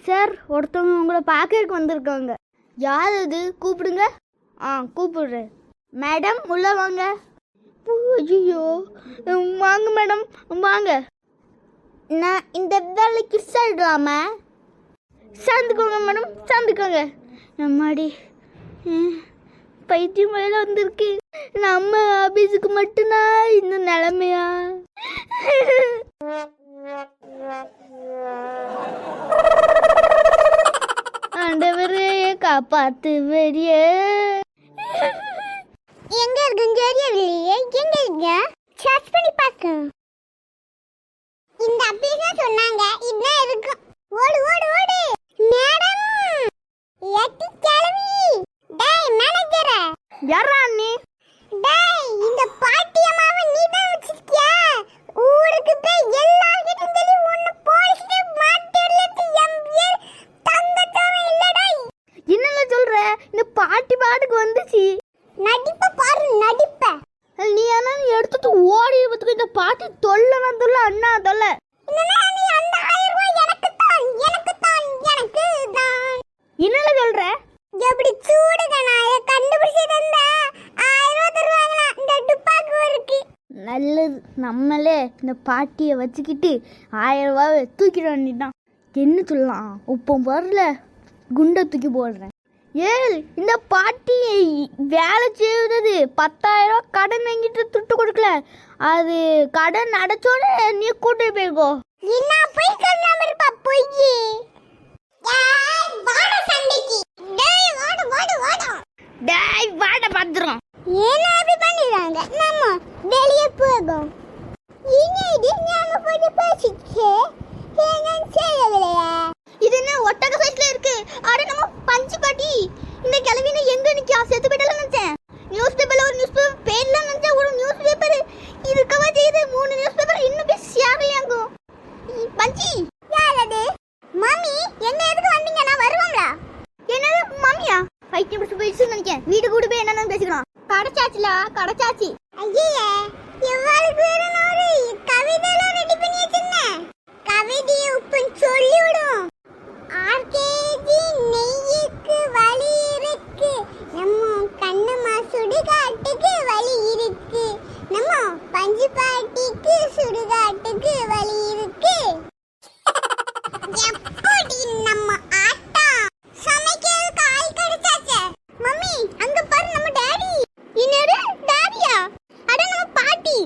Sir, ஒருத்தவங்க உங்களை பார்க்கறதுக்கு வந்திருக்காங்க. யார் அது? கூப்பிடுங்க. கூப்பிடுறேன். மேடம் உள்ள வாங்க. ஐயோ, வாங்க மேடம், வாங்க. நான் இந்த வேலைக்கு சாப்பிடலாமா? சார்ந்துக்கோங்க மேடம், சார்ந்துக்கோங்க. நம்மாடி பைத்தியம் மேலே வந்திருக்கு. நம்ம ஆபீஸுக்கு மட்டும்தான் இந்த நிலைமையா? ஆண்டவரே காப்பாத்து வெறியே. எங்க இருக்குன்னு தெரியலையே. எங்க இருக்க? சர்ச் பண்ணி பாக்க. இந்த ஆபீஸ்ல சொன்னாங்க இதான் இருக்கு. ஓடு ஓடு ஓடு. மேடம் எட்டி கிளவி. டேய் மேனேஜர். யாரா நீ? டேய் இந்த பாட்டியம்மாவை நீ தான் வச்சிருக்கியா? ஊருக்கு போய் எல்லார்கிட்டயும் சொல்லி உன்னை போலீஸ்ல மாட்டிடலத்து எம்பியர் தங்கத்தவன் இல்லடா. என்னல சொல்ற? இந்த பாட்டி பாட்டுக்கு வந்துச்சு. நடிப்ப பாரு நடிப்ப. நீ ஆனா எடுத்துட்டு ஓடி பத்துக்கு. இந்த பாட்டி தொல்லை தொல்லை அண்ணா தொல்லை. என்னன்னா நீ அந்த 1000 ரூபாய் எனக்கு தான். என்னல சொல்ற? எப்படி சூடுங்க நான் கண்டுபிடிச்சு தந்தா 1000 ரூபாய் தருவாங்களா? இந்த டுப்பாக்கு இருக்கு. நல்லது, நம்மளே இந்த பாட்டியை வச்சுக்கிட்டு 1000 ரூபாவை தூக்கிட வேண்டியதான். என்ன சொல்லலாம்? இப்போ வரல, குண்டை தூக்கி போடுறேன். இந்த பாட்டி வேலை செய்வது 10,000 ரூபா கடன் வாங்கிட்டு துட்டு கொடுக்கல. அது கடன் அடைச்சோட நீ கூட்டு போயிருக்கோ. என்ன போய் சொல்லாம இருப்பா போய். டேய் வாட சண்டைக்கு. டேய் வாட வாட வாட. டேய் வாட பாத்துறோம். ஏன்னா அப்படி பண்ணிடுறாங்க. நம்ம வெளியே போகும். இது நாம போய் பேசிச்சு. ஏங்க செய்யலையா? இது என்ன ஒட்டக சைஸ்ல இருக்கு? அட நம்ம பஞ்சு பாட்டி. இந்த கிளவின எங்க நிக்கா? செத்து போயிடலாம் நினைச்சேன். நியூஸ் பேப்பர்ல ஒரு நியூஸ் பேப்பர் பேர்லாம் நினைச்சேன். ஒரு நியூஸ் பேப்பர் இருக்கவா செய்யுது. 3 நியூஸ் பேப்பர் இன்னும் போய் ஷேர்லையாகும். பஞ்சி யார் அது? மம்மி என்ன எதுக்கு வந்தீங்க? நான் வருவாங்களா? என்னது மம்மியா? பைத்தியம் பிடிச்சு போயிடுச்சுன்னு நினைக்கிறேன். வீடு கூட போய் என்னன்னு பேசிக்கலாம். கடைச்சாச்சுல கடைச்சாச்சு. ஐயே எவ்வளவு பேரும் ஒரு கவிதைலாம் ரெடி பண்ணி வச்சிருந்தேன். கவிதையை உப்பு சொல்லி விடும். ஆர்கேஜி நெய்யுக்கு வழி இருக்கு. நம்ம கண்ணம்மா சுடுகாட்டுக்கு வழி இருக்கு. நம்ம பஞ்சு பாட்டிக்கு சுடுகாட்டுக்கு வழி இருக்கு. எப்படி நம்ம ஆட்டம் சமைக்கிறதுக்கு ஆள் கிடைச்சாச்சே. மம்மி அங்க பாரு நம்ம டாடி. என்னது டாடியா? அட நம்ம பாட்டி.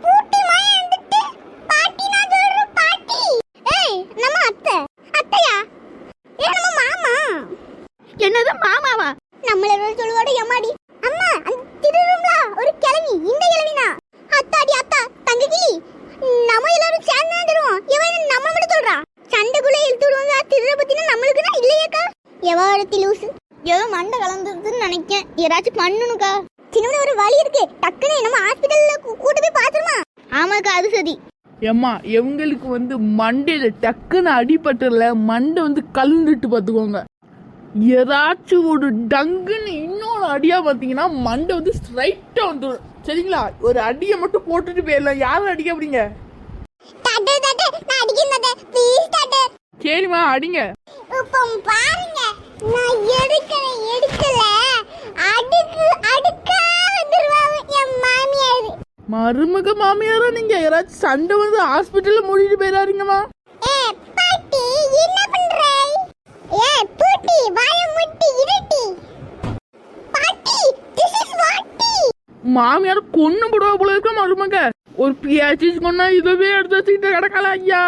பூட்டி மாய வந்துட்டு பாட்டி நான் சொல்ற பாட்டி. ஏய் நம்ம அத்தை. அத்தையா? ஏ நம்ம மாமா. என்னது மாமாவா? நம்மள சொல்லுவாட எம்மாடி. அம்மா அந்த திருரூம்ல ஒரு கிழவி. இந்த கிழவினா அத்தாடி அத்தா தங்கச்சி. நம்ம எல்லாரும் சேர்ந்து வந்துருவோம். இவன் நம்ம மட்டும் சொல்றா. சண்டைக்குள்ள இழுத்து விடுவாங்க. திருர பத்தினா நம்மளுக்கு தான் இல்லையேக்கா. எவாரத்தி லூசு. ஏதோ மண்டை கலந்துருதுன்னு நினைக்கேன். யாராச்சும் பண்ணணுக்கா. சின்ன ஒரு வலி இருக்கு. டக்குனே நம்ம ஹாஸ்பிடல்ல கூட்டி போய் பாத்துருமா? ஆமாக்கா அது சரி. ஏம்மா எங்களுக்கு மண்டையில டக்குன்னு அடிபட்டுல மண்டை கலந்துட்டு பார்த்துக்கோங்க. ஏதாச்சும் ஒரு டங்குன்னு இன்னொரு அடியா பார்த்தீங்கன்னா மண்டை ஸ்ட்ரைட்டா வந்துடும். சரிங்களா? ஒரு அடியை மட்டும் போட்டுட்டு போயிடலாம். யாரும் அடிக்க அப்படிங்க? சரிம்மா அடிங்க. இப்போ பாருங்க நான் எடுக்கல அடுக்கா வந்துருவாங்க என் மாமியார். மருமக மாமியாரா நீங்க? யாராச்சும் சண்டை ஹாஸ்பிட்டல்ல மூடிட்டு போயிடாதீங்கம்மா. பாட்டி என்ன பண்ற? பூட்டி வாய முட்டி இருட்டி. பாட்டி திஸ் இஸ் வாட்டி. மாமியார் கொன்னு போடுவா போல இருக்க மருமக. ஒரு பியாச்சிஸ் கொன்னா இதவே எடுத்து வச்சுக்கிட்டு கிடக்கலாம். ஐயா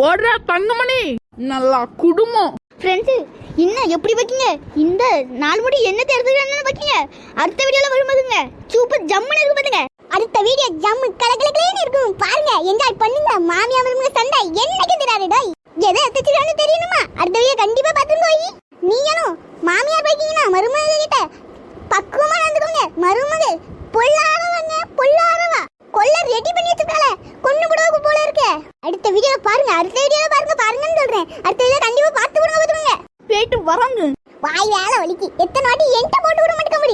ஓடுற தங்கமணி நல்லா குடும்பம். ஃப்ரெண்ட்ஸ் இன்னும் எப்படி வைக்கீங்க? இந்த 4 முடி என்ன தெரிஞ்சுக்கணும்னு வைக்கீங்க. அடுத்த வீடியோல வரும்போதுங்க சூப்பர் ஜம்முன்னு இருக்கு பாருங்க. அடுத்த வீடியோ ஜம்மு கலகலகலன்னு இருக்கும். பாருங்க என்ஜாய் பண்ணுங்க. மாமியார் மருமக சண்டை என்னைக்கு தெரியாது டேய். எதை எடுத்துச்சுன்னு தெரியணுமா? அடுத்த வீடியோ கண்டிப்பா பாத்துங்க. நீங்களும் மாமியார் வைக்கீங்கன்னா மருமக கிட்ட பக்குவமா நடந்துக்கோங்க. மருமக பொல்லாதவங்க கொல்ல ரெடி பண்ணி வச்சிருக்காளே. கொன்னு போடுவாங்க போல இருக்கு. அடுத்த வீடியோல பாருங்க. பாருங்கன்னு சொல்றேன். அடுத்த வீடியோ கண்டிப்பா பாத்துங்க. போயிட்டு வராங்க. வாய் வேலை வலிக்கு. எத்தனை வாட்டி என்கிட்ட போட்டு விட மாட்டேங்க.